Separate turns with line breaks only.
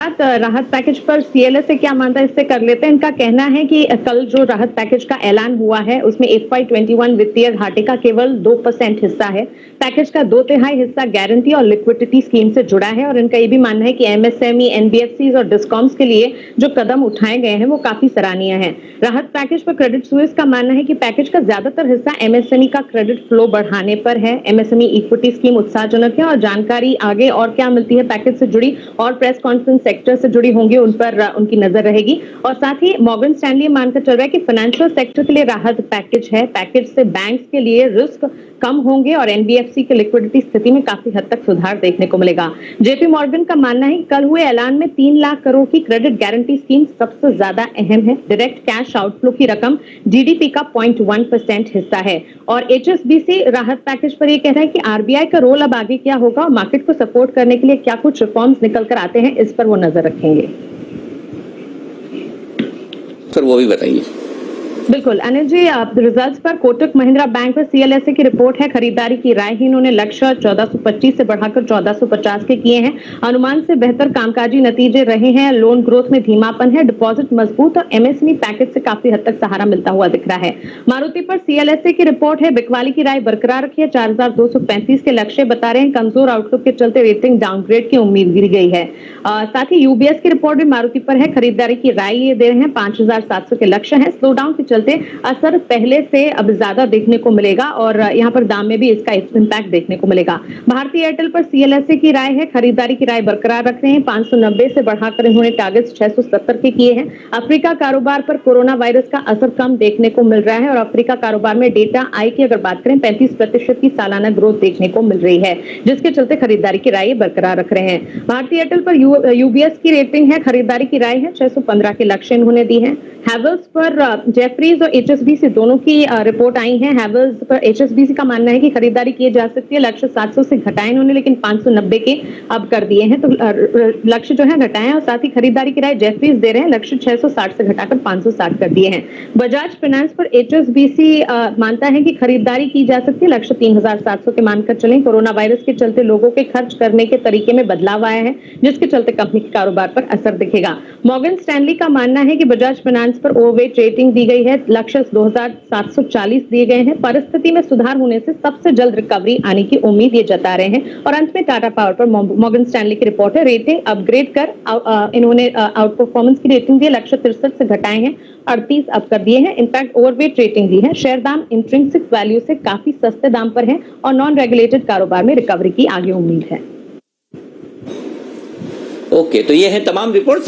राहत पैकेज पर सीएलएसए क्या मानता है, इससे कर लेते हैं। इनका कहना है कि कल जो राहत पैकेज का ऐलान हुआ है उसमें FY21 वित्तीय घाटे का केवल 2% हिस्सा है। पैकेज का 2/3 हिस्सा गारंटी और लिक्विडिटी स्कीम से जुड़ा है और इनका ये भी मानना है कि एमएसएमई, एनबीएफसीज और डिस्कॉम्स के लिए जो कदम उठाए गए हैं वो काफी सराहनीय है। राहत पैकेज पर क्रेडिट स्विस का मानना है कि पैकेज का ज्यादातर हिस्सा एमएसएमई का क्रेडिट फ्लो बढ़ाने पर है। एमएसएमई इक्विटी स्कीम उत्साहजनक है और जानकारी आगे और क्या मिलती है पैकेज से जुड़ी और प्रेस कॉन्फ्रेंस सेक्टर से जुड़ी होंगी उन पर उनकी नजर रहेगी। और साथ ही मॉर्गन स्टैनली मानकर चल रहा है कि फाइनेंशियल सेक्टर के लिए राहत पैकेज है। पैकेज से बैंक्स के लिए रिस्क कम होंगे और एनबीएफसी की लिक्विडिटी स्थिति में काफी हद तक सुधार देखने को मिलेगा। जेपी मॉर्गन का मानना है कल हुए ऐलान में 3 लाख करोड़ की क्रेडिट गारंटी स्कीम सबसे ज्यादा अहम है। डायरेक्ट कैश आउटफ्लो की रकम जीडीपी का 0.1% हिस्सा है। और एचएसबीसी राहत पैकेज पर यह कह रहा है कि आरबीआई का रोल अब आगे क्या होगा और मार्केट को सपोर्ट करने के लिए क्या कुछ रिफॉर्म्स निकल कर आते हैं, इस पर वो नजर रखेंगे।
सर वो भी बताइए।
बिल्कुल अनिल जी, रिजल्ट्स पर कोटक महिंद्रा बैंक पर सीएलएसए की रिपोर्ट है। खरीदारी की राय ही इन्होंने लक्ष्य 1425 से बढ़ाकर 1450 के किए हैं। अनुमान से बेहतर कामकाजी नतीजे रहे हैं। लोन ग्रोथ में धीमापन है, डिपॉजिट मजबूत और एमएसएमई पैकेज से काफी हद तक सहारा मिलता हुआ दिख रहा है। मारुति पर सीएलएसए की रिपोर्ट है। बिकवाली की राय बरकरार रखी है। 4235 के लक्ष्य बता रहे हैं। कमजोर आउटलुक के चलते रेटिंग डाउनग्रेड की उम्मीद गिर गई है। साथ ही यूबीएस की रिपोर्ट भी मारुति पर है। खरीदारी की राय ये दे रहे हैं। 5700 के लक्ष्य है। स्लो डाउन के चलते असर पहले से अब ज्यादा देखने को मिलेगा और यहाँ पर दाम में भी इसका इंपैक्ट देखने को मिलेगा। भारतीय एयरटेल पर सीएलएसए की राय है। खरीदारी की राय बरकरार रख रहे हैं। 590 से बढ़ाकर इन्होंने टारगेट 670 के किए हैं। अफ्रीका कारोबार पर कोरोना वायरस का असर कम देखने को मिल रहा है और अफ्रीका कारोबार में डेटा आई की अगर बात करें 35% की सालाना ग्रोथ देखने को मिल रही है, जिसके चलते खरीदारी की राय बरकरार रख रहे हैं। भारतीय एयरटेल पर यूबीएस की रेटिंग है। खरीदारी की राय है। 615 के लक्ष्य इन्होंने दी है। हैवेल्स पर जेफरीज और एचएसबीसी दोनों की रिपोर्ट आई है। हैवेल्स पर एचएसबीसी का मानना है कि खरीदारी की जा सकती है। लक्ष्य 700 से घटाए इन्होंने, लेकिन 590 के अब कर दिए हैं, तो लक्ष्य जो है घटाए और साथ ही खरीदारी की राय जेफरीज दे रहे हैं। लक्ष्य 660 से घटाकर 560 कर दिए हैं। बजाज फाइनेंस पर एचएसबीसी मानता है कि खरीदारी की जा सकती है। लक्ष्य 3700 के मानकर चलें। कोरोना वायरस के चलते लोगों के खर्च करने के तरीके में बदलाव आया है, जिसके चलते कंपनी के कारोबार पर असर दिखेगा। मॉर्गन स्टैनली का मानना है कि बजाज फाइनेंस पर ओवरवेट रेटिंग दी गई है। लक्ष्य 2740 दिए गए हैं। परिस्थिति में सुधार होने से सबसे जल्द रिकवरी आने की उम्मीद ये जता रहे हैं। और अंत में टाटा पावर पर मॉर्गन स्टैनली की रिपोर्ट है। रेटिंग अपग्रेड कर इन्होंने आउट परफॉर्मेंस की रेटिंग दी। लक्ष्य 63 से घटाए हैं, 38 अप कर दिए हैं। इनफैक्ट ओवरवेट रेटिंग दी है। शेयर दाम इंट्रिंसिक वैल्यू से काफी सस्ते दाम पर है और नॉन रेगुलेटेड कारोबार में रिकवरी की आगे उम्मीद है।
ओके, तो ये है तमाम रिपोर्ट।